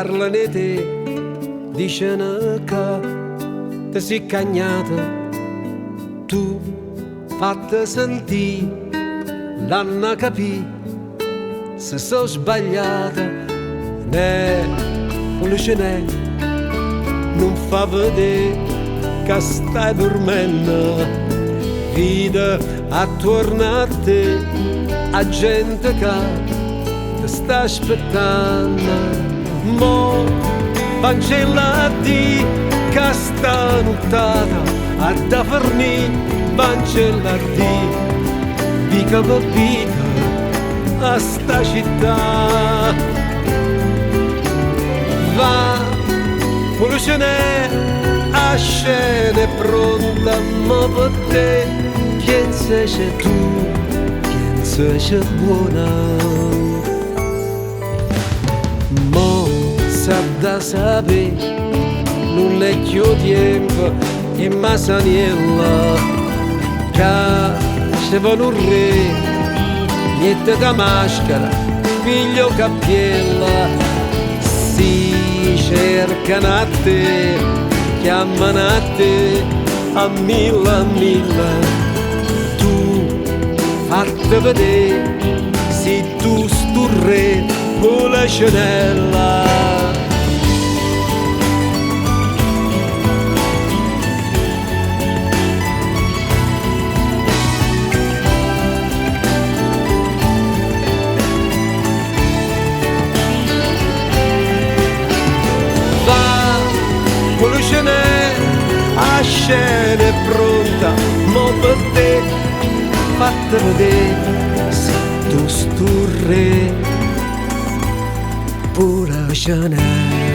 parlano di te, dicono che ti sei cagnata. Tu fatta sentire, l'hanno capì, se sono sbagliata, Lucinè, non fa vedere che stai dormendo, vita attorno a te, a gente che ti sta aspettando, mo cancella di che sta nottata, a da fornì, cancella di che vita a sta città. Va, Lucinè, a scena è pronta, ma per te, chi sei tu, chi sei buona. Mo sa da sapere, non è più tempo, in Masaniella, che se vuole un re, niente da maschera, figlio cappiella, si cercano a te, chiamano a te, a mille, tu fatti vedere, se tu stu re con la scenella. Lucinè, a scena è pronta, mo per te, fatta vedere, se tu stu re, pure Chanel.